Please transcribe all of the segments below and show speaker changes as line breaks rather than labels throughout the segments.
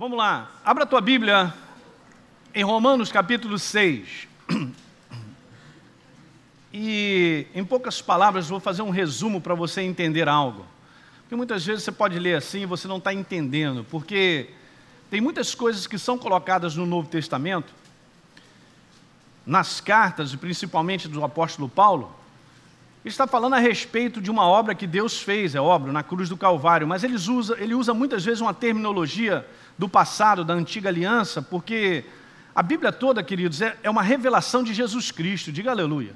Vamos lá, abra a tua Bíblia em Romanos capítulo 6. E em poucas palavras vou fazer um resumo para você entender algo. Porque muitas vezes você pode ler assim e você não está entendendo, porque tem muitas coisas que são colocadas no Novo Testamento, nas cartas, e principalmente do apóstolo Paulo. Ele está falando a respeito de uma obra que Deus fez, é óbvio, na cruz do Calvário, mas ele usa muitas vezes uma terminologia do passado, da antiga aliança, porque a Bíblia toda, queridos, é uma revelação de Jesus Cristo, diga aleluia.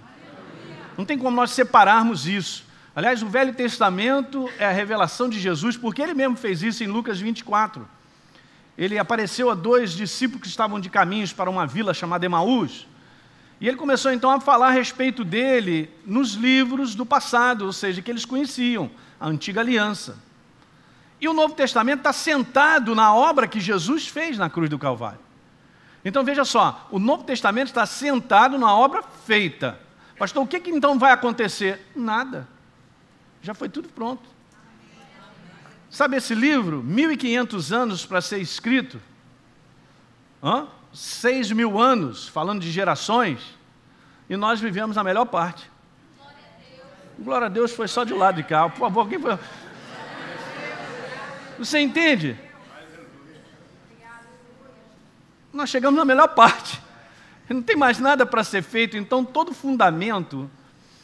Não tem como nós separarmos isso. Aliás, o Velho Testamento é a revelação de Jesus, porque ele mesmo fez isso em Lucas 24. Ele apareceu a 2 discípulos que estavam de caminhos para uma vila chamada Emaús, e ele começou então a falar a respeito dele nos livros do passado, ou seja, que eles conheciam, a antiga aliança. E o Novo Testamento está sentado na obra que Jesus fez na cruz do Calvário. Então veja só, o Novo Testamento está sentado na obra feita. Pastor, o que então vai acontecer? Nada. Já foi tudo pronto. Sabe esse livro? 1.500 anos para ser escrito. 6.000 anos, falando de gerações, e nós vivemos a melhor parte. Glória a Deus, foi só de lado de cá. Por favor, quem foi? Você entende? Nós chegamos na melhor parte. Não tem mais nada para ser feito, então todo o fundamento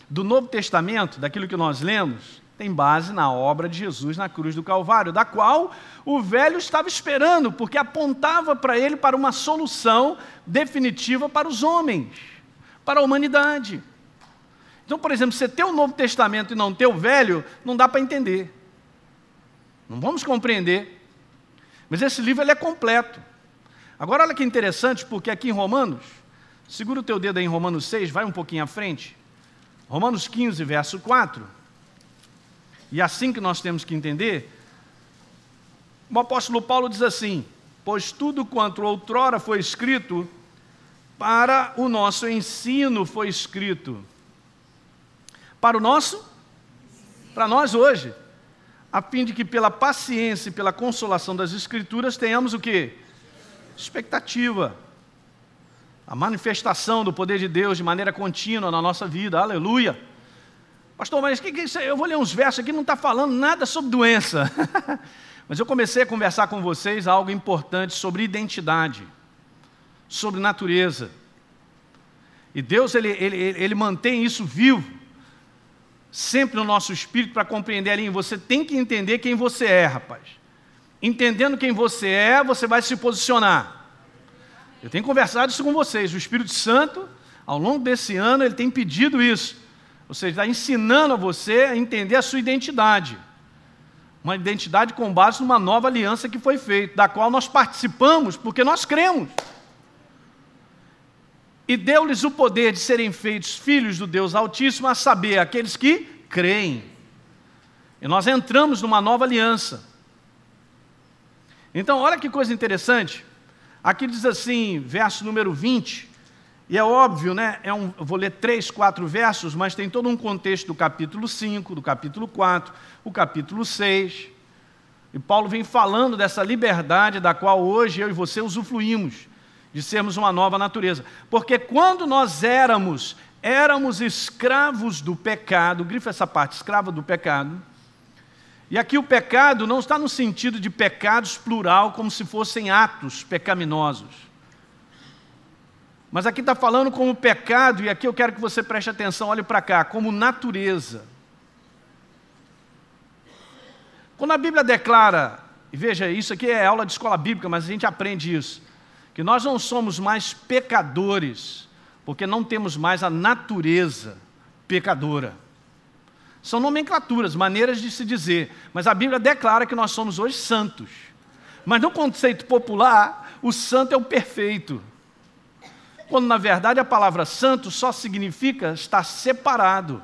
do Novo Testamento, daquilo que nós lemos, tem base na obra de Jesus na cruz do Calvário, da qual o velho estava esperando, porque apontava para ele para uma solução definitiva para os homens, para a humanidade. Então, por exemplo, você ter o Novo Testamento e não ter o Velho, não dá para entender. Não vamos compreender. Mas esse livro ele é completo. Agora, olha que interessante, porque aqui em Romanos, segura o teu dedo aí em Romanos 6, vai um pouquinho à frente. Romanos 15, verso 4. E assim que nós temos que entender, o apóstolo Paulo diz assim: pois tudo quanto outrora foi escrito, para o nosso ensino foi escrito. Para o nosso? Para nós hoje. A fim de que pela paciência e pela consolação das Escrituras tenhamos o quê? Expectativa. A manifestação do poder de Deus de maneira contínua na nossa vida. Aleluia. Pastor, mas eu vou ler uns versos aqui, não está falando nada sobre doença. Mas eu comecei a conversar com vocês algo importante sobre identidade, sobre natureza. E Deus, ele mantém isso vivo, sempre no nosso espírito, para compreender ali. Você tem que entender quem você é, rapaz. Entendendo quem você é, você vai se posicionar. Eu tenho conversado isso com vocês. O Espírito Santo, ao longo desse ano, ele tem pedido isso. Ou seja, está ensinando a você a entender a sua identidade. Uma identidade com base numa nova aliança que foi feita, da qual nós participamos porque nós cremos. E deu-lhes o poder de serem feitos filhos do Deus Altíssimo, a saber, aqueles que creem. E nós entramos numa nova aliança. Então, olha que coisa interessante. Aqui diz assim, verso número 20... E é óbvio, né? Eu vou ler 3, 4 versos, mas tem todo um contexto do capítulo 5, do capítulo 4, o capítulo 6. E Paulo vem falando dessa liberdade da qual hoje eu e você usufruímos, de sermos uma nova natureza. Porque quando nós éramos escravos do pecado, grifa essa parte, escravo do pecado. E aqui o pecado não está no sentido de pecados plural, como se fossem atos pecaminosos. Mas aqui está falando como pecado, e aqui eu quero que você preste atenção, olhe para cá, como natureza. Quando a Bíblia declara, e veja, isso aqui é aula de escola bíblica, mas a gente aprende isso, que nós não somos mais pecadores, porque não temos mais a natureza pecadora. São nomenclaturas, maneiras de se dizer, mas a Bíblia declara que nós somos hoje santos. Mas no conceito popular, o santo é o perfeito. Quando, na verdade, a palavra santo só significa estar separado.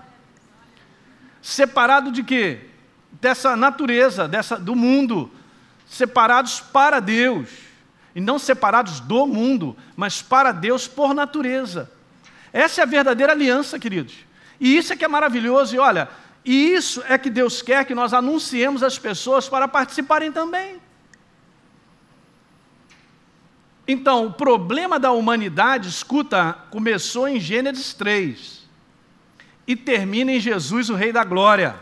Separado de quê? Dessa natureza, do mundo. Separados para Deus. E não separados do mundo, mas para Deus por natureza. Essa é a verdadeira aliança, queridos. E isso é que é maravilhoso. E olha, isso é que Deus quer que nós anunciemos às pessoas para participarem também. Então, o problema da humanidade, escuta, começou em Gênesis 3 e termina em Jesus, o Rei da Glória.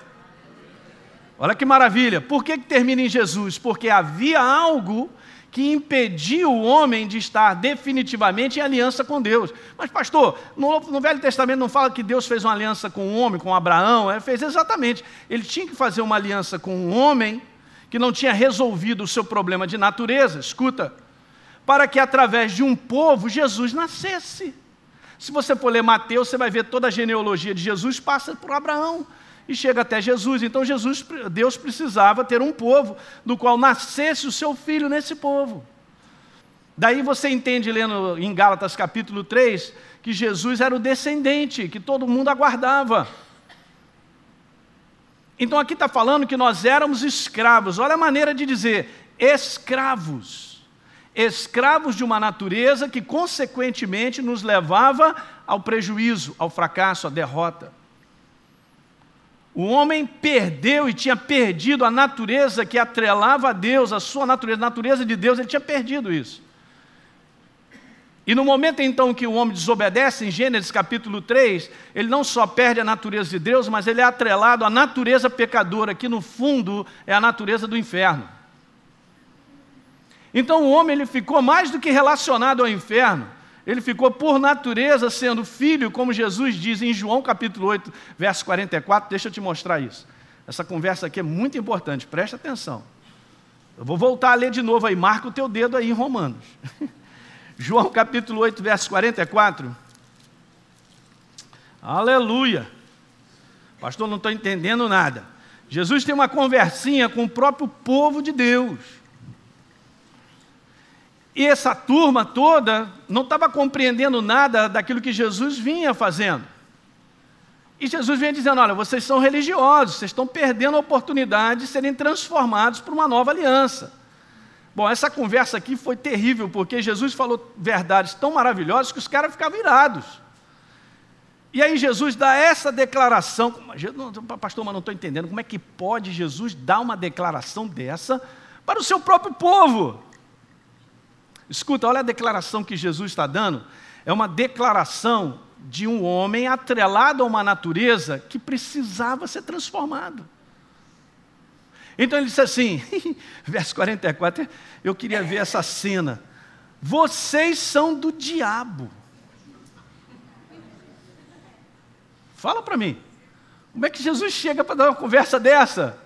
Olha que maravilha. Por que termina em Jesus? Porque havia algo que impedia o homem de estar definitivamente em aliança com Deus. Mas, pastor, no Velho Testamento não fala que Deus fez uma aliança com o homem, com Abraão? Ele fez exatamente. Ele tinha que fazer uma aliança com um homem que não tinha resolvido o seu problema de natureza, escuta, para que através de um povo Jesus nascesse. Se você for ler Mateus, você vai ver toda a genealogia de Jesus passa por Abraão e chega até Jesus. Então Deus precisava ter um povo do qual nascesse o seu filho nesse povo. Daí você entende, lendo em Gálatas capítulo 3, que Jesus era o descendente, que todo mundo aguardava. Então aqui está falando que nós éramos escravos. Olha a maneira de dizer, escravos. Escravos de uma natureza que consequentemente nos levava ao prejuízo, ao fracasso, à derrota. O homem perdeu e tinha perdido a natureza que atrelava a Deus, a sua natureza, a natureza de Deus, ele tinha perdido isso. E no momento então que o homem desobedece, em Gênesis capítulo 3, ele não só perde a natureza de Deus, mas ele é atrelado à natureza pecadora, que no fundo é a natureza do inferno. Então o homem ele ficou mais do que relacionado ao inferno, ele ficou por natureza sendo filho, como Jesus diz em João capítulo 8, verso 44, deixa eu te mostrar isso. Essa conversa aqui é muito importante, presta atenção. Eu vou voltar a ler de novo aí, marca o teu dedo aí em Romanos. João capítulo 8, verso 44. Aleluia. Pastor, não estou entendendo nada. Jesus tem uma conversinha com o próprio povo de Deus. E essa turma toda não estava compreendendo nada daquilo que Jesus vinha fazendo. E Jesus vinha dizendo, olha, vocês são religiosos, vocês estão perdendo a oportunidade de serem transformados por uma nova aliança. Bom, essa conversa aqui foi terrível, porque Jesus falou verdades tão maravilhosas que os caras ficavam irados. E aí Jesus dá essa declaração, pastor, mas não estou entendendo, como é que pode Jesus dar uma declaração dessa para o seu próprio povo? Escuta, olha a declaração que Jesus está dando. É uma declaração de um homem atrelado a uma natureza que precisava ser transformado. Então ele disse assim, verso 44, eu queria ver essa cena. Vocês são do diabo. Fala para mim. Como é que Jesus chega para dar uma conversa dessa?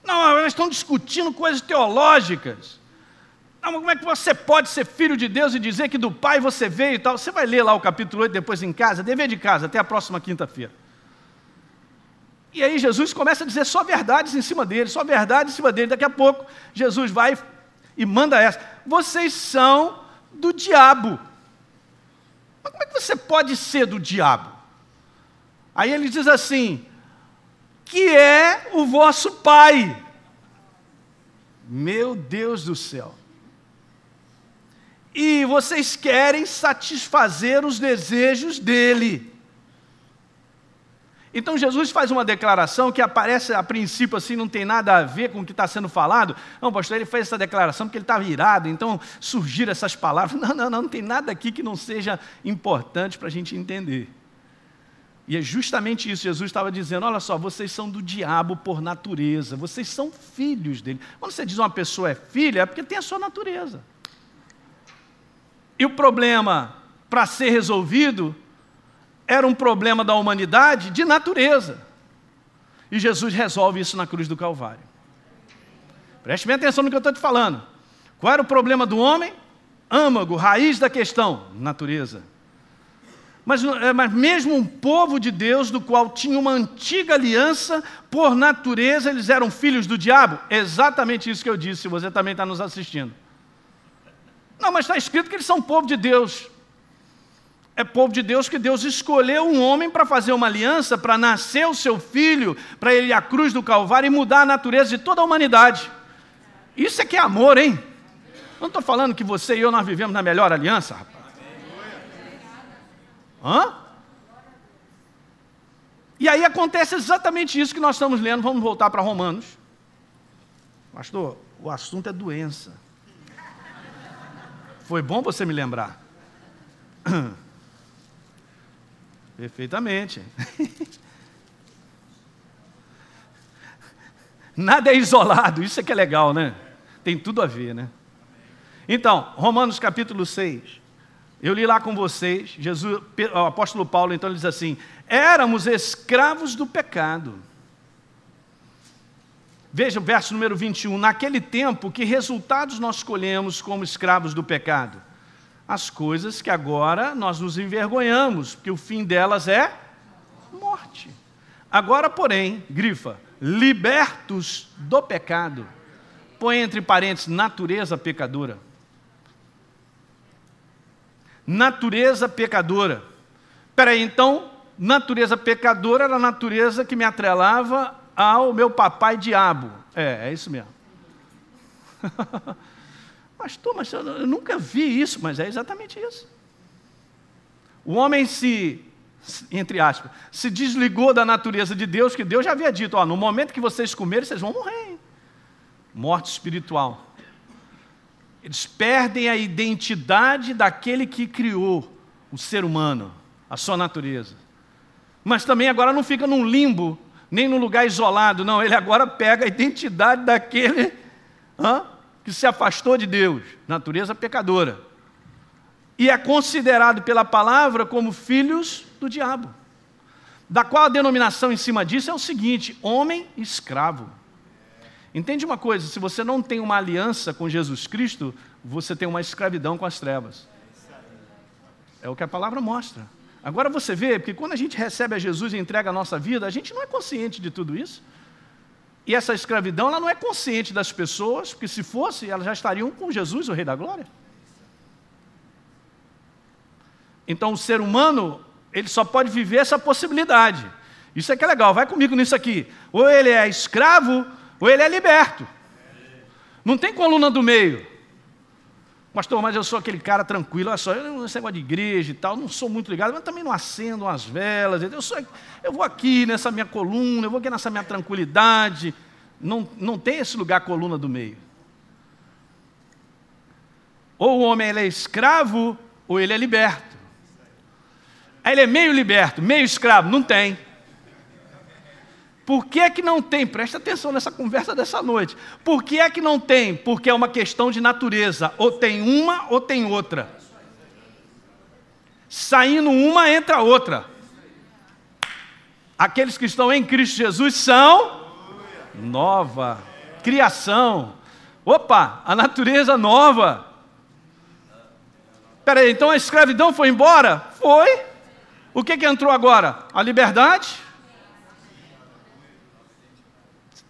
Não, eles estão discutindo coisas teológicas. Não, mas como é que você pode ser filho de Deus e dizer que do Pai você veio e tal? Você vai ler lá o capítulo 8 depois em casa, dever de casa, até a próxima quinta-feira. E aí Jesus começa a dizer só verdades em cima dele, só verdades em cima dele. Daqui a pouco Jesus vai e manda essa. Vocês são do diabo. Mas como é que você pode ser do diabo? Aí ele diz assim, que é o vosso pai. Meu Deus do céu. E vocês querem satisfazer os desejos dele. Então Jesus faz uma declaração que aparece a princípio assim, não tem nada a ver com o que está sendo falado. Não, pastor, ele fez essa declaração porque ele estava irado, então surgiram essas palavras. Não tem nada aqui que não seja importante para a gente entender. E é justamente isso, Jesus estava dizendo, olha só, vocês são do diabo por natureza, vocês são filhos dele. Quando você diz uma pessoa é filha, é porque tem a sua natureza. E o problema, para ser resolvido, era um problema da humanidade de natureza. E Jesus resolve isso na cruz do Calvário. Preste bem atenção no que eu estou te falando. Qual era o problema do homem? Âmago, raiz da questão, natureza. Mas mesmo um povo de Deus, do qual tinha uma antiga aliança, por natureza, eles eram filhos do diabo. Exatamente isso que eu disse, se você também está nos assistindo. Não, mas está escrito que eles são povo de Deus. É povo de Deus que Deus escolheu um homem para fazer uma aliança, para nascer o seu filho, para ele ir à cruz do Calvário e mudar a natureza de toda a humanidade. Isso é que é amor, hein? Não estou falando que você e eu nós vivemos na melhor aliança, rapaz. Hã? E aí acontece exatamente isso que nós estamos lendo. Vamos voltar para Romanos. Pastor, o assunto é doença. Foi bom você me lembrar. Perfeitamente. Nada é isolado, isso é que é legal, né? Tem tudo a ver, né? Então, Romanos capítulo 6. Eu li lá com vocês, o apóstolo Paulo, então, ele diz assim: éramos escravos do pecado. Veja o verso número 21. Naquele tempo, que resultados nós escolhemos como escravos do pecado? As coisas que agora nós nos envergonhamos, porque o fim delas é morte. Agora, porém, grifa, libertos do pecado. Põe entre parênteses, natureza pecadora. Natureza pecadora. Espera aí, então, natureza pecadora era a natureza que me atrelava ao meu papai diabo. É isso mesmo. Pastor, mas eu nunca vi isso, mas é exatamente isso. O homem entre aspas, se desligou da natureza de Deus, que Deus já havia dito, no momento que vocês comerem, vocês vão morrer. Hein? Morte espiritual. Eles perdem a identidade daquele que criou o ser humano, a sua natureza. Mas também agora não fica num limbo, nem num lugar isolado, não. Ele agora pega a identidade daquele que se afastou de Deus, natureza pecadora. E é considerado pela palavra como filhos do diabo. Da qual a denominação em cima disso é o seguinte: homem escravo. Entende uma coisa, se você não tem uma aliança com Jesus Cristo, você tem uma escravidão com as trevas. É o que a palavra mostra. Agora você vê, porque quando a gente recebe a Jesus e entrega a nossa vida, a gente não é consciente de tudo isso. E essa escravidão, ela não é consciente das pessoas, porque se fosse, elas já estariam com Jesus, o Rei da Glória. Então o ser humano, ele só pode viver essa possibilidade. Isso é que é legal, vai comigo nisso aqui. Ou ele é escravo, ou ele é liberto. Não tem coluna do meio. Pastor, mas eu sou aquele cara tranquilo, olha só, eu não sei negócio de igreja e tal, não sou muito ligado, mas também não acendo umas velas, eu vou aqui nessa minha coluna, eu vou aqui nessa minha tranquilidade. Não tem esse lugar coluna do meio. Ou o homem ele é escravo, ou ele é liberto. Aí ele é meio liberto, meio escravo, não tem. Por que é que não tem? Presta atenção nessa conversa dessa noite. Por que é que não tem? Porque é uma questão de natureza. Ou tem uma ou tem outra. Saindo uma, entra outra. Aqueles que estão em Cristo Jesus são nova criação. Opa, a natureza nova. Espera aí, então a escravidão foi embora? Foi. O que entrou agora? A liberdade?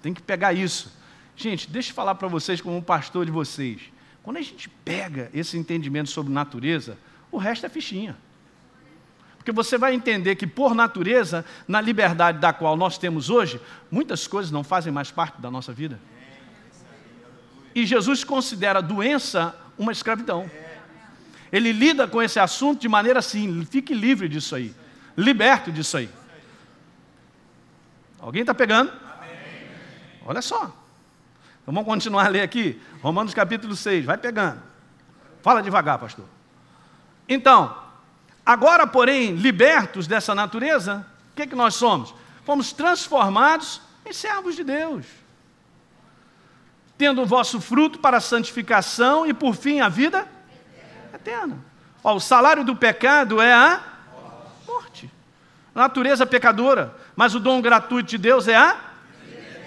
Tem que pegar isso. Gente, deixa eu falar para vocês como um pastor de vocês. Quando a gente pega esse entendimento sobre natureza, o resto é fichinha. Porque você vai entender que, por natureza, na liberdade da qual nós temos hoje, muitas coisas não fazem mais parte da nossa vida. E Jesus considera a doença uma escravidão. Ele lida com esse assunto de maneira assim, fique livre disso aí, liberto disso aí. Alguém está pegando? Olha só. Então vamos continuar a ler aqui. Romanos capítulo 6, vai pegando. Fala devagar, pastor. Então, agora, porém, libertos dessa natureza, o que nós somos? Fomos transformados em servos de Deus. Tendo o vosso fruto para a santificação e, por fim, a vida eterna. O salário do pecado é a morte. A natureza pecadora. Mas o dom gratuito de Deus é a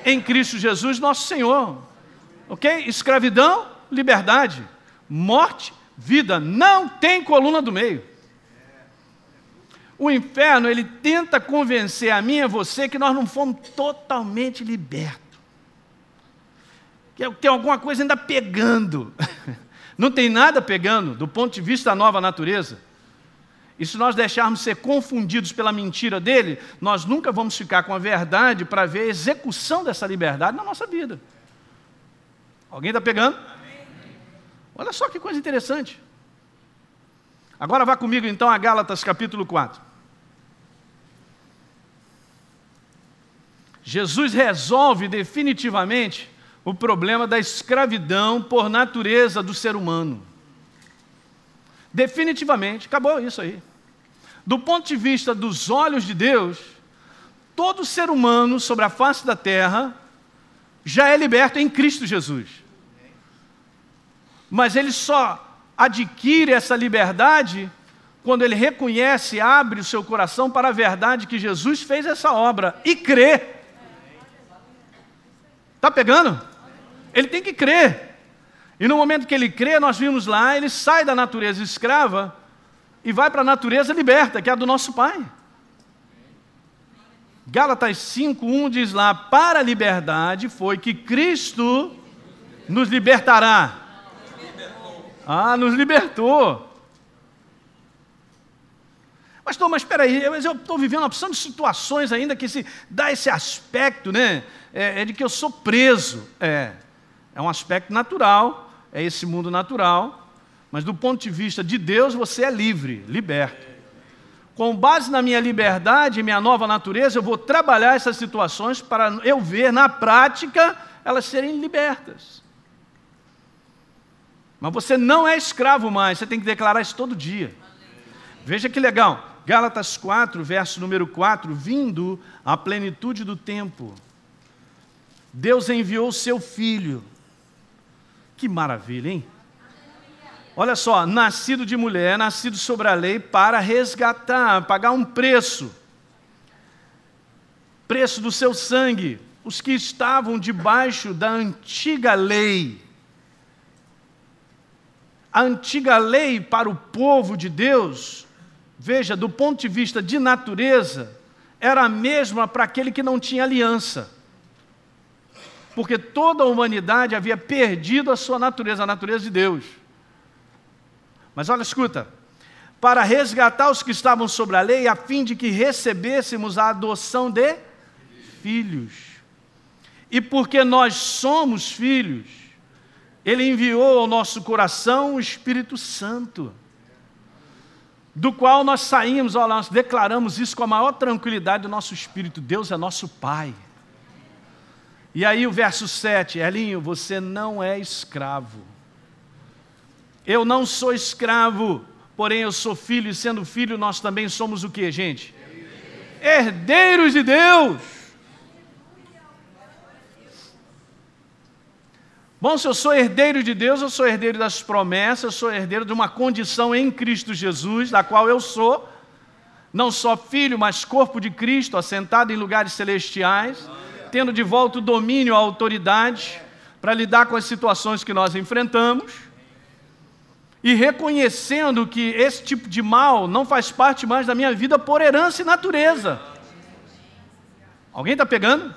em Cristo Jesus, nosso Senhor. Ok? Escravidão, liberdade. Morte, vida. Não tem coluna do meio. O inferno, ele tenta convencer a mim e a você que nós não fomos totalmente libertos. Que tem alguma coisa ainda pegando. Não tem nada pegando do ponto de vista da nova natureza. E se nós deixarmos ser confundidos pela mentira dele, nós nunca vamos ficar com a verdade para ver a execução dessa liberdade na nossa vida. Alguém está pegando? Olha só que coisa interessante. Agora vá comigo então a Gálatas capítulo 4. Jesus resolve definitivamente o problema da escravidão por natureza do ser humano. Definitivamente, acabou isso aí. Do ponto de vista dos olhos de Deus, todo ser humano sobre a face da terra já é liberto em Cristo Jesus. Mas ele só adquire essa liberdade quando ele reconhece, abre o seu coração para a verdade que Jesus fez essa obra e crê. Está pegando? Ele tem que crer. E no momento que ele crê, nós vimos lá, ele sai da natureza escrava e vai para a natureza liberta, que é a do nosso Pai. Gálatas 5:1 diz lá, para a liberdade foi que Cristo nos libertará. Nos libertou. Pastor, mas espera aí, eu estou vivendo uma opção de situações ainda que se dá esse aspecto, né? De que eu sou preso. É um aspecto natural, é esse mundo natural, mas do ponto de vista de Deus você é livre, liberto. Com base na minha liberdade e minha nova natureza, eu vou trabalhar essas situações para eu ver na prática elas serem libertas. Mas você não é escravo mais, você tem que declarar isso todo dia. Veja que legal. Gálatas 4, verso número 4, vindo à plenitude do tempo, Deus enviou o seu Filho. Que maravilha, hein? Olha só, nascido de mulher, nascido sobre a lei, para resgatar, pagar um preço do seu sangue, os que estavam debaixo da antiga lei. A antiga lei para o povo de Deus, veja, do ponto de vista de natureza, era a mesma para aquele que não tinha aliança. Porque toda a humanidade havia perdido a sua natureza, a natureza de Deus. Mas olha, escuta, para resgatar os que estavam sobre a lei, a fim de que recebêssemos a adoção de filhos. E porque nós somos filhos, Ele enviou ao nosso coração o Espírito Santo, do qual nós saímos, olha, nós declaramos isso com a maior tranquilidade do nosso espírito. Deus é nosso Pai. E aí o verso 7, Elinho, você não é escravo. Eu não sou escravo, porém eu sou filho, e sendo filho nós também somos o quê, gente? Herdeiros de Deus. Bom, se eu sou herdeiro de Deus, eu sou herdeiro das promessas, eu sou herdeiro de uma condição em Cristo Jesus, da qual eu sou, não só filho, mas corpo de Cristo, assentado em lugares celestiais, tendo de volta o domínio, a autoridade, para lidar com as situações que nós enfrentamos, e reconhecendo que esse tipo de mal não faz parte mais da minha vida por herança e natureza. Alguém está pegando?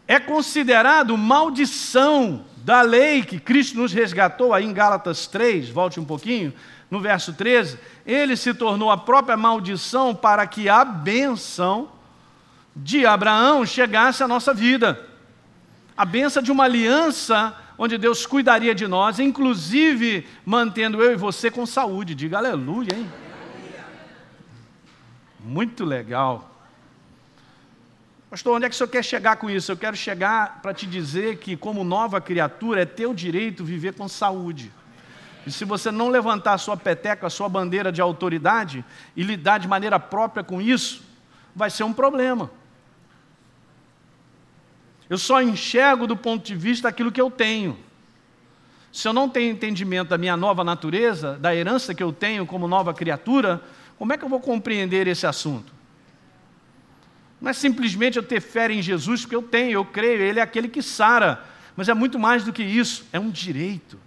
É considerado maldição da lei que Cristo nos resgatou, aí em Gálatas 3, volte um pouquinho, no verso 13, ele se tornou a própria maldição para que a bênção de Abraão chegasse à nossa vida. A bênção de uma aliança onde Deus cuidaria de nós, inclusive mantendo eu e você com saúde. Diga aleluia, hein? Muito legal. Pastor, onde é que o senhor quer chegar com isso? Eu quero chegar para te dizer que, como nova criatura, é teu direito viver com saúde. E se você não levantar a sua peteca, a sua bandeira de autoridade, e lidar de maneira própria com isso, vai ser um problema. Eu só enxergo do ponto de vista daquilo que eu tenho. Se eu não tenho entendimento da minha nova natureza, da herança que eu tenho como nova criatura, como é que eu vou compreender esse assunto? Não é simplesmente eu ter fé em Jesus, porque eu tenho, eu creio, Ele é aquele que sara. Mas é muito mais do que isso, é um direito.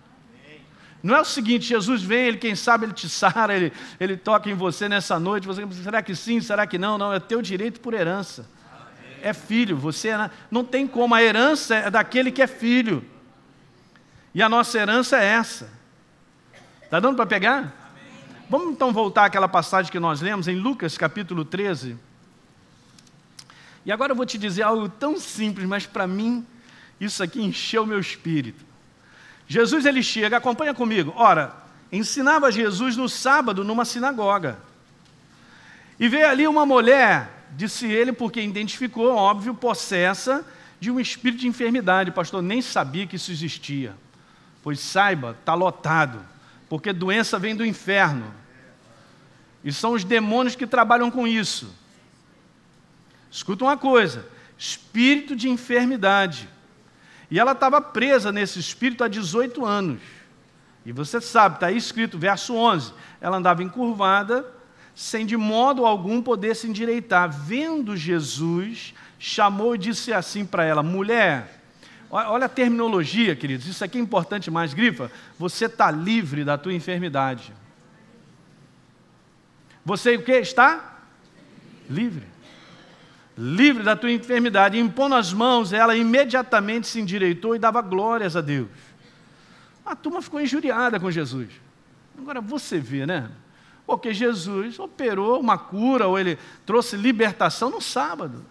Não é o seguinte, Jesus vem, Ele, quem sabe, Ele te sara, Ele toca em você nessa noite, você, será que sim, será que não? Não, é teu direito por herança. É filho, você não tem como, a herança é daquele que é filho. E a nossa herança é essa. Está dando para pegar? Amém. Vamos então voltar àquela passagem que nós lemos em Lucas capítulo 13. E agora eu vou te dizer algo tão simples, mas para mim isso aqui encheu o meu espírito. Jesus, ele chega, acompanha comigo. Ora, ensinava Jesus no sábado numa sinagoga. E veio ali uma mulher, disse ele, porque identificou, óbvio, possessa de um espírito de enfermidade. Pastor, nem sabia que isso existia. Pois saiba, está lotado. porque doença vem do inferno. E são os demônios que trabalham com isso. Escuta uma coisa, espírito de enfermidade. E ela estava presa nesse espírito há 18 anos. E você sabe, está aí escrito, verso 11, ela andava encurvada, sem de modo algum poder se endireitar. Vendo Jesus, chamou e disse assim para ela, mulher, olha a terminologia, queridos, isso aqui é importante mais, grifa, você está livre da tua enfermidade. Você o quê? Está livre. Livre da tua enfermidade. E impondo as mãos, ela imediatamente se endireitou e dava glórias a Deus. A turma ficou injuriada com Jesus. Agora você vê, né? Porque Jesus operou uma cura, ou ele trouxe libertação no sábado.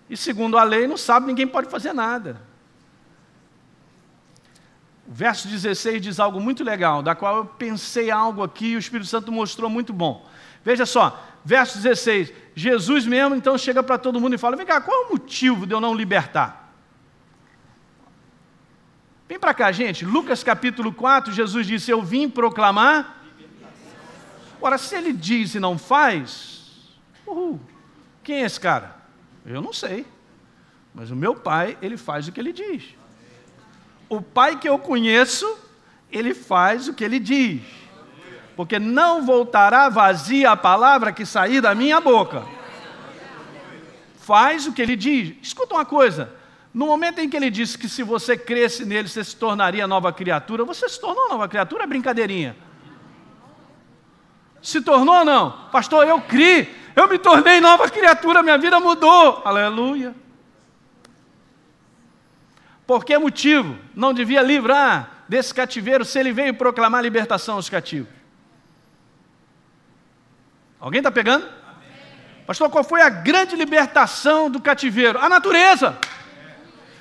E segundo a lei, no sábado ninguém pode fazer nada. O verso 16 diz algo muito legal, da qual eu pensei algo aqui e o Espírito Santo mostrou muito bom. Veja só, verso 16, Jesus mesmo então chega para todo mundo e fala, vem cá, qual é o motivo de eu não libertar? Vem para cá, gente, Lucas capítulo 4, Jesus disse, eu vim proclamar. Ora, se ele diz e não faz, quem é esse cara? Eu não sei, mas o meu pai, ele faz o que ele diz. O pai que eu conheço, ele faz o que ele diz. Porque não voltará vazia a palavra que sair da minha boca. Faz o que ele diz. Escuta uma coisa. No momento em que ele disse que se você cresce nele, você se tornaria nova criatura, você se tornou nova criatura? É brincadeirinha. Se tornou ou não? Pastor, eu criei. Eu me tornei nova criatura, minha vida mudou. Aleluia. Por que motivo não devia livrar desse cativeiro se ele veio proclamar libertação aos cativos? Alguém está pegando? Amém. Pastor, qual foi a grande libertação do cativeiro? A natureza,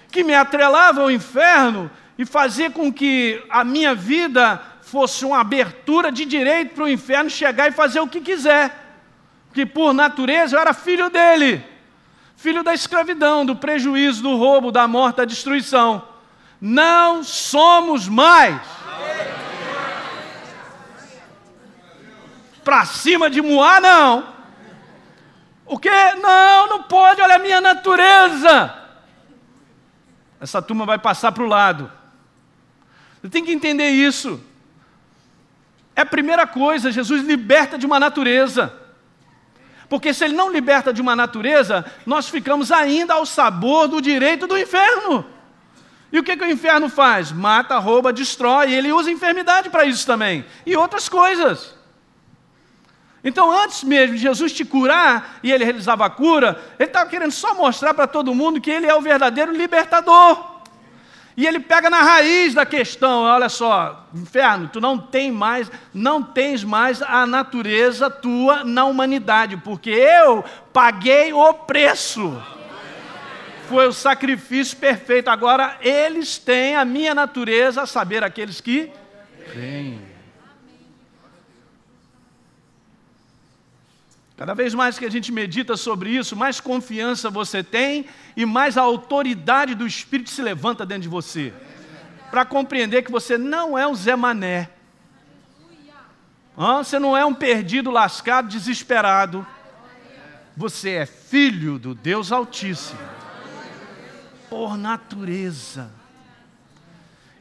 que me atrelava ao inferno e fazia com que a minha vida fosse uma abertura de direito para o inferno chegar e fazer o que quiser. Porque por natureza eu era filho dele. Filho da escravidão, do prejuízo, do roubo, da morte, da destruição. Não somos mais. Para cima de Moá, não. O quê? Não, não pode, olha a minha natureza. Essa turma vai passar para o lado. Você tem que entender isso. É a primeira coisa, Jesus liberta de uma natureza. Porque se ele não liberta de uma natureza, nós ficamos ainda ao sabor do direito do inferno. E o que o inferno faz? Mata, rouba, destrói. E ele usa a enfermidade para isso também. E outras coisas. Então, antes mesmo de Jesus te curar, e ele realizava a cura, ele estava querendo só mostrar para todo mundo que ele é o verdadeiro libertador. E ele pega na raiz da questão, olha só, inferno, tu não tens mais a natureza tua na humanidade, porque eu paguei o preço. Foi o sacrifício perfeito. Agora eles têm a minha natureza, a saber, aqueles que creem. Cada vez mais que a gente medita sobre isso, mais confiança você tem e mais a autoridade do Espírito se levanta dentro de você. Para compreender que você não é um Zé Mané. Você não é um perdido, lascado, desesperado. Você é filho do Deus Altíssimo. Por natureza.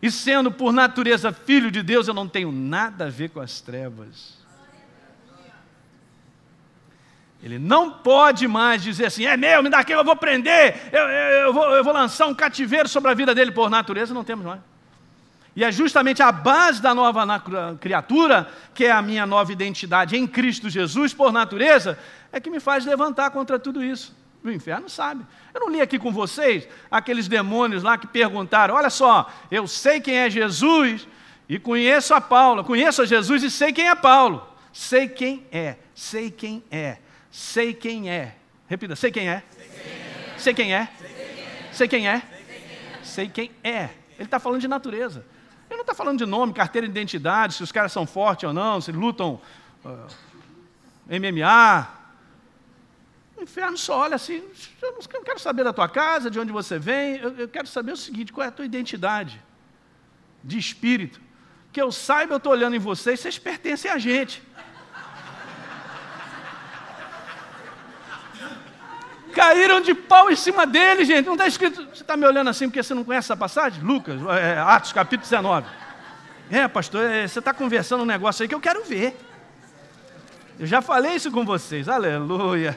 E sendo por natureza filho de Deus, eu não tenho nada a ver com as trevas. Ele não pode mais dizer assim, é meu, me dá aquilo, eu vou prender, eu vou lançar um cativeiro sobre a vida dele. Por natureza não temos mais. E é justamente a base da nova criatura, que é a minha nova identidade em Cristo Jesus, por natureza, é que me faz levantar contra tudo isso. O inferno sabe. Eu não li aqui com vocês aqueles demônios lá que perguntaram, olha só, eu sei quem é Jesus e conheço a Paulo, conheço a Jesus e sei quem é Paulo. Sei quem é, sei quem é. Sei quem é. Repita, sei quem é. Sei quem é. Sei quem é. Sei quem é. Ele está falando de natureza. Ele não está falando de nome, carteira de identidade, se os caras são fortes ou não, se lutam MMA. O inferno só olha assim, eu não quero saber da tua casa, de onde você vem, eu quero saber o seguinte, qual é a tua identidade de espírito. Que eu saiba, eu estou olhando em vocês, vocês pertencem a gente. Caíram de pau em cima dele, gente. Não está escrito... Você está me olhando assim porque você não conhece essa passagem? Lucas, Atos, capítulo 19. Pastor, você está conversando um negócio aí que eu quero ver. Eu já falei isso com vocês. Aleluia.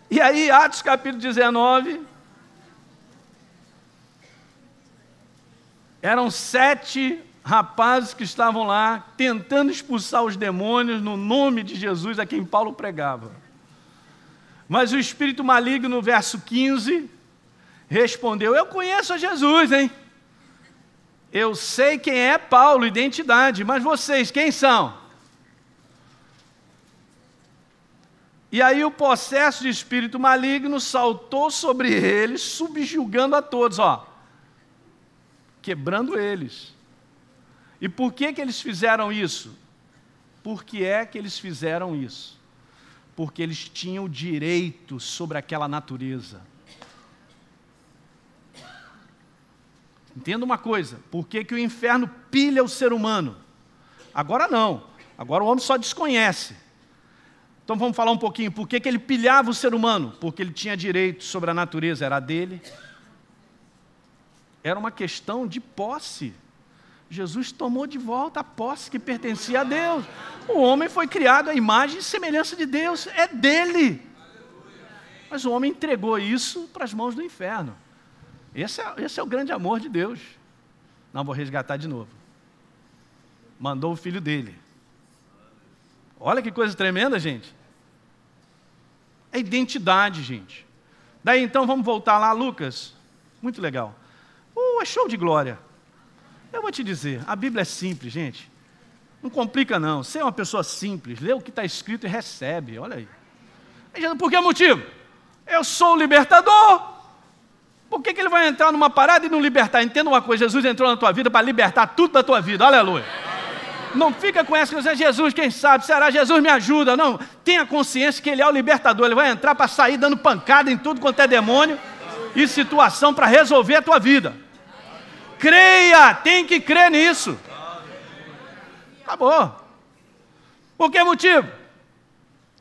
E aí, Atos, capítulo 19... Eram 7 rapazes que estavam lá tentando expulsar os demônios no nome de Jesus a quem Paulo pregava. Mas o espírito maligno, no verso 15, respondeu: eu conheço a Jesus, hein? Eu sei quem é Paulo, identidade, mas vocês, quem são? E aí o possesso de espírito maligno saltou sobre eles, subjugando a todos, quebrando eles. E por que eles fizeram isso? Por que é que eles fizeram isso? Porque eles tinham direito sobre aquela natureza. Entenda uma coisa, por que o inferno pilha o ser humano? Agora não, agora o homem só desconhece. Então vamos falar um pouquinho, por que ele pilhava o ser humano? Porque ele tinha direito sobre a natureza, era dele. Era uma questão de posse. Jesus tomou de volta a posse que pertencia a Deus. O homem foi criado à imagem e semelhança de Deus, é dele. Mas o homem entregou isso para as mãos do inferno. Esse é o grande amor de Deus. Não, vou resgatar de novo. Mandou o filho dele. Olha que coisa tremenda, gente. É identidade, gente. Daí então vamos voltar lá, Lucas. Muito legal. É show de glória. Eu vou te dizer, a Bíblia é simples, gente. Não complica não. Você é uma pessoa simples, lê o que está escrito e recebe. Olha aí. Por que motivo? Eu sou o libertador. Por que ele vai entrar numa parada e não libertar? Entenda uma coisa, Jesus entrou na tua vida para libertar tudo da tua vida. Aleluia. Não fica com essa coisa, Jesus, quem sabe, será Jesus me ajuda. Não, tenha consciência que ele é o libertador. Ele vai entrar para sair dando pancada em tudo quanto é demônio e situação para resolver a tua vida. Creia, tem que crer nisso. Acabou. Por que motivo?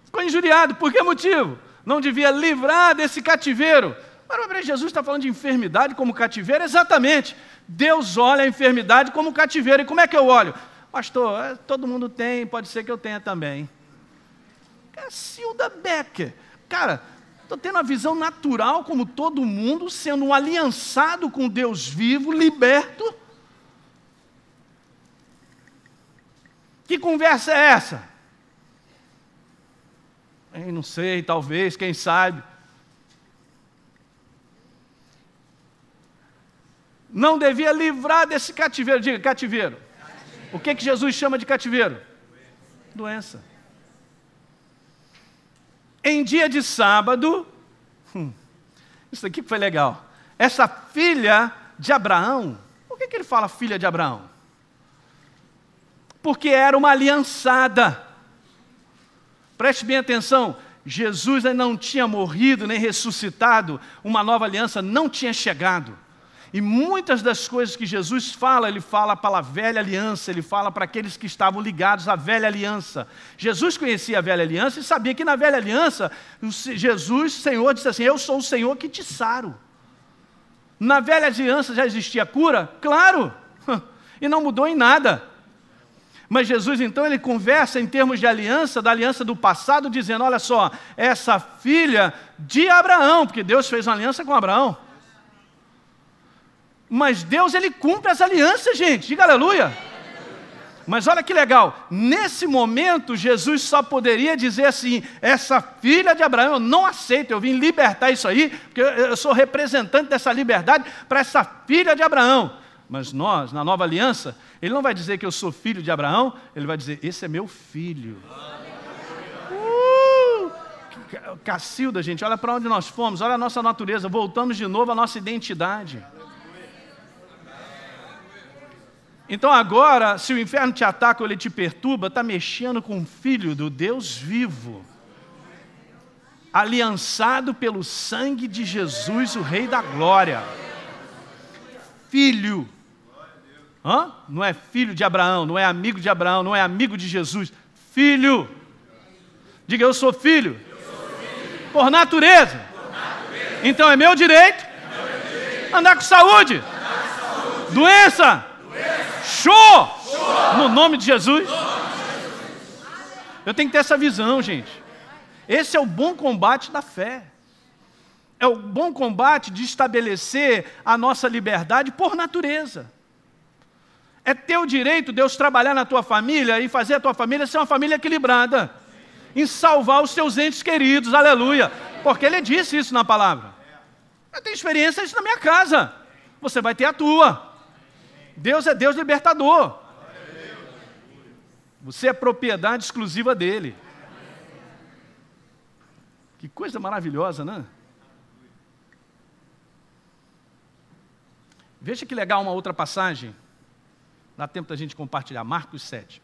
Ficou injuriado. Por que motivo? Não devia livrar desse cativeiro. Mas Jesus está falando de enfermidade como cativeiro? Exatamente. Deus olha a enfermidade como cativeiro. E como é que eu olho? Pastor, todo mundo tem, pode ser que eu tenha também. Cacilda Becker. Cara, estou tendo a visão natural como todo mundo, sendo um aliançado com Deus vivo, liberto. Que conversa é essa? Eu não sei, talvez, quem sabe. Não devia livrar desse cativeiro. Diga, cativeiro. O que Jesus chama de cativeiro? Doença. Em dia de sábado, isso aqui foi legal. Essa filha de Abraão, por que ele fala filha de Abraão? Porque era uma aliançada. Preste bem atenção, Jesus ainda não tinha morrido nem ressuscitado, uma nova aliança não tinha chegado. E muitas das coisas que Jesus fala, ele fala para a velha aliança, ele fala para aqueles que estavam ligados à velha aliança. Jesus conhecia a velha aliança e sabia que na velha aliança, Jesus, Senhor, disse assim: eu sou o Senhor que te saro. Na velha aliança já existia cura? Claro, e não mudou em nada. Mas Jesus, então, ele conversa em termos de aliança, da aliança do passado, dizendo: olha só, essa filha de Abraão, porque Deus fez uma aliança com Abraão. Mas Deus, ele cumpre as alianças, gente, diga aleluia. Mas olha que legal, nesse momento, Jesus só poderia dizer assim: essa filha de Abraão, eu não aceito, eu vim libertar isso aí, porque eu sou representante dessa liberdade para essa filha de Abraão. Mas nós, na nova aliança, ele não vai dizer que eu sou filho de Abraão, ele vai dizer: esse é meu filho. Cacilda, gente, olha para onde nós fomos, olha a nossa natureza, voltamos de novo à nossa identidade. Então agora, se o inferno te ataca ou ele te perturba, está mexendo com o filho do Deus vivo, aliançado pelo sangue de Jesus, o Rei da Glória. Filho. Não é filho de Abraão, não é amigo de Abraão, não é amigo de Jesus. Filho. Diga, eu sou filho. Por natureza. Então é meu direito andar com saúde. Doença. Show. No nome de Jesus. Eu tenho que ter essa visão, gente. Esse é o bom combate da fé. É o bom combate de estabelecer a nossa liberdade por natureza. É teu direito Deus trabalhar na tua família e fazer a tua família ser uma família equilibrada. Em salvar os teus entes queridos, aleluia. Porque Ele disse isso na palavra. Eu tenho experiência disso na minha casa. Você vai ter a tua. Deus é Deus libertador. Você é propriedade exclusiva dEle. Que coisa maravilhosa, né? Veja que legal uma outra passagem. Dá tempo da gente compartilhar. Marcos 7.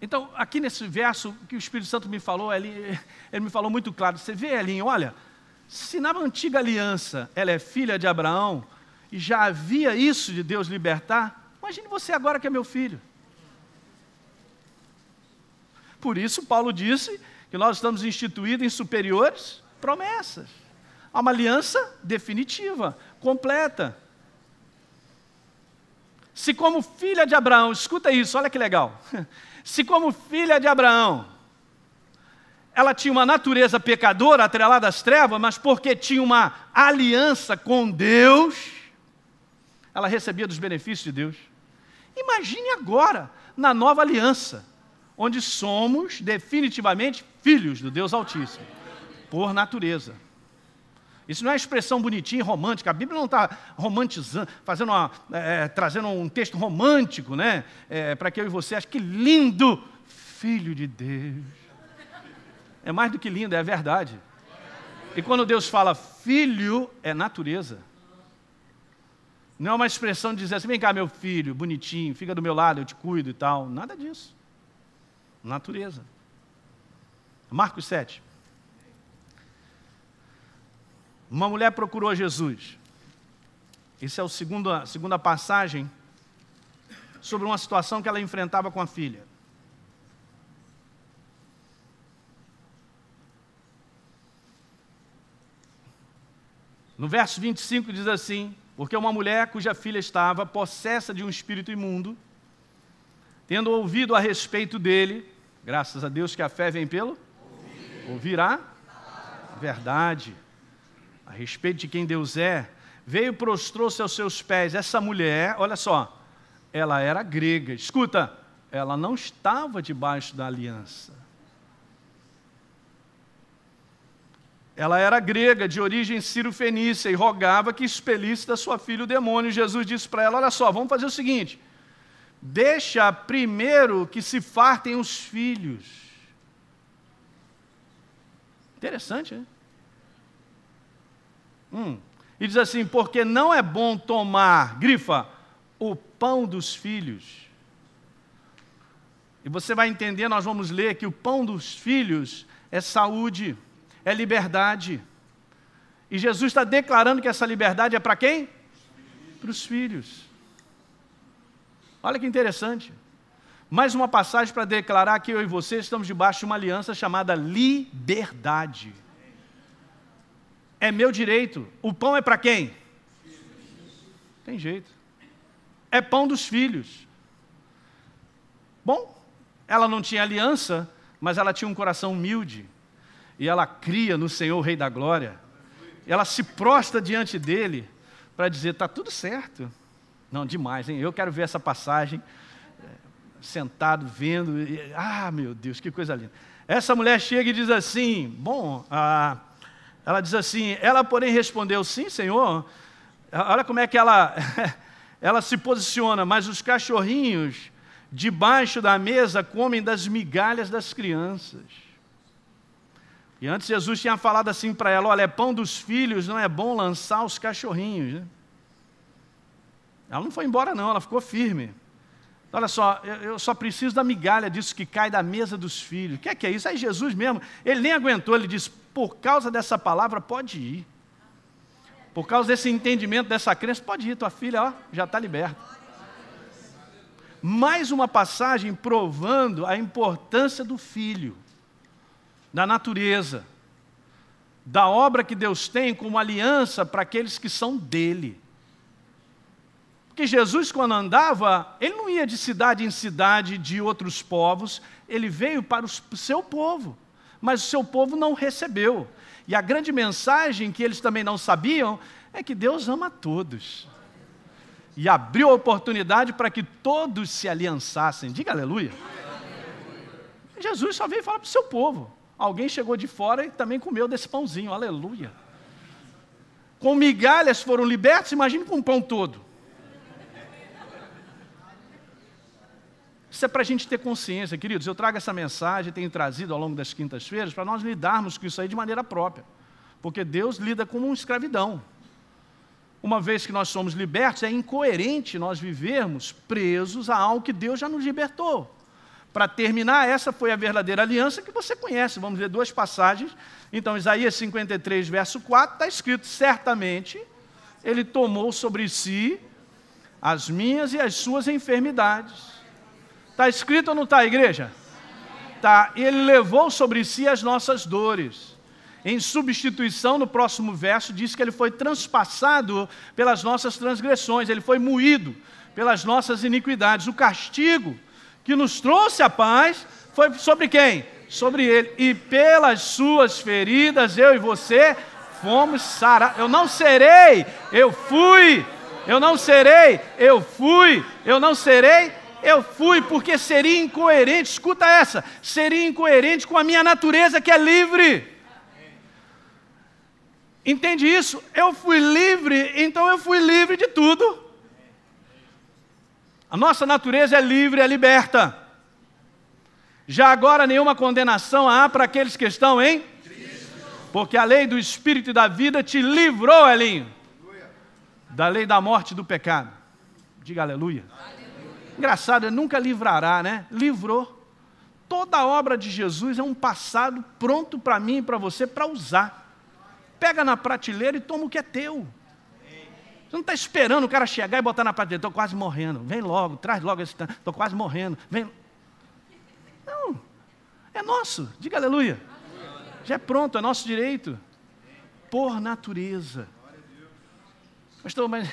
Então, aqui nesse verso que o Espírito Santo me falou, ele me falou muito claro. Você vê, Elinho, olha, se na antiga aliança ela é filha de Abraão, e já havia isso de Deus libertar, imagine você agora que é meu filho. Por isso, Paulo disse que nós estamos instituídos em superiores promessas. Há uma aliança definitiva, completa. Se como filha de Abraão, escuta isso, olha que legal. Se como filha de Abraão, ela tinha uma natureza pecadora, atrelada às trevas, mas porque tinha uma aliança com Deus, ela recebia dos benefícios de Deus. Imagine agora, na nova aliança, onde somos definitivamente filhos do Deus Altíssimo, por natureza. Isso não é expressão bonitinha e romântica. A Bíblia não está romantizando, trazendo um texto romântico, né? Para que eu e você achem que lindo, filho de Deus. É mais do que lindo, é a verdade. E quando Deus fala filho, é natureza. Não é uma expressão de dizer assim, vem cá meu filho, bonitinho, fica do meu lado, eu te cuido e tal. Nada disso. Natureza. Marcos 7. Uma mulher procurou Jesus. Essa é a segunda passagem sobre uma situação que ela enfrentava com a filha. No verso 25 diz assim, porque uma mulher cuja filha estava possessa de um espírito imundo, tendo ouvido a respeito dele, graças a Deus que a fé vem pelo ouvirá a verdade. A respeito de quem Deus é, veio e prostrou-se aos seus pés. Essa mulher, olha só, ela era grega. Escuta, ela não estava debaixo da aliança. Ela era grega, de origem sírio-fenícia, e rogava que expelisse da sua filha o demônio. Jesus disse para ela, olha só, vamos fazer o seguinte, deixa primeiro que se fartem os filhos. Interessante, né? E diz assim, porque não é bom tomar, grifa, o pão dos filhos. E você vai entender, nós vamos ler que o pão dos filhos é saúde, é liberdade. E Jesus está declarando que essa liberdade é para quem? Para os filhos. Olha que interessante. Mais uma passagem para declarar que eu e você estamos debaixo de uma aliança chamada liberdade. É meu direito. O pão é para quem? Tem jeito. É pão dos filhos. Bom, ela não tinha aliança, mas ela tinha um coração humilde. E ela cria no Senhor, o Rei da Glória. Ela se prostra diante dele para dizer, está tudo certo. Não, demais, hein? Eu quero ver essa passagem, sentado, vendo. Meu Deus, que coisa linda. Essa mulher chega e diz assim, ela diz assim, ela porém respondeu, sim, Senhor. Olha como é que ela se posiciona, mas os cachorrinhos debaixo da mesa comem das migalhas das crianças. E antes Jesus tinha falado assim para ela, olha, é pão dos filhos, não é bom lançar os cachorrinhos. Né? Ela não foi embora não, ela ficou firme. Olha só, eu só preciso da migalha disso que cai da mesa dos filhos. O que é isso? Aí Jesus mesmo, ele nem aguentou, ele disse, por causa dessa palavra, pode ir. Por causa desse entendimento, dessa crença, pode ir, tua filha ó, já está liberta. Mais uma passagem provando a importância do filho, da natureza, da obra que Deus tem como aliança para aqueles que são dele. Porque Jesus, quando andava, ele não ia de cidade em cidade de outros povos, ele veio para o seu povo, mas o seu povo não recebeu. E a grande mensagem que eles também não sabiam é que Deus ama a todos. E abriu a oportunidade para que todos se aliançassem. Diga aleluia. Jesus só veio falar para o seu povo. Alguém chegou de fora e também comeu desse pãozinho, aleluia. Com migalhas foram libertos, imagine com o pão todo. Isso é para a gente ter consciência, queridos. Eu trago essa mensagem, tenho trazido ao longo das quintas-feiras, para nós lidarmos com isso aí de maneira própria. Porque Deus lida com uma escravidão. Uma vez que nós somos libertos, é incoerente nós vivermos presos a algo que Deus já nos libertou. Para terminar, essa foi a verdadeira aliança que você conhece. Vamos ver duas passagens. Então, Isaías 53, verso 4, está escrito: certamente ele tomou sobre si as minhas e as suas enfermidades. Está escrito ou não está, igreja? Tá. Ele levou sobre si as nossas dores. Em substituição, no próximo verso, diz que ele foi transpassado pelas nossas transgressões, ele foi moído pelas nossas iniquidades. O castigo que nos trouxe a paz foi sobre quem? Sobre ele. E pelas suas feridas, eu e você fomos sarados. Eu não serei, eu fui. Eu não serei, eu fui. Eu não serei, eu fui, porque seria incoerente, escuta essa, seria incoerente com a minha natureza que é livre. Entende isso? Eu fui livre, então eu fui livre de tudo. A nossa natureza é livre, é liberta. Já agora nenhuma condenação há para aqueles que estão em Cristo. Porque a lei do Espírito e da vida te livrou, Elinho, da lei da morte e do pecado. Diga aleluia. Engraçado, ele nunca livrará, né? Livrou. Toda a obra de Jesus é um passado pronto para mim e para você para usar. Pega na prateleira e toma o que é teu. Você não está esperando o cara chegar e botar na prateleira. Estou quase morrendo. Vem logo, traz logo esse tanto. Estou quase morrendo. Vem. Não. É nosso. Diga aleluia. Já é pronto, é nosso direito. Por natureza. Pastor, mas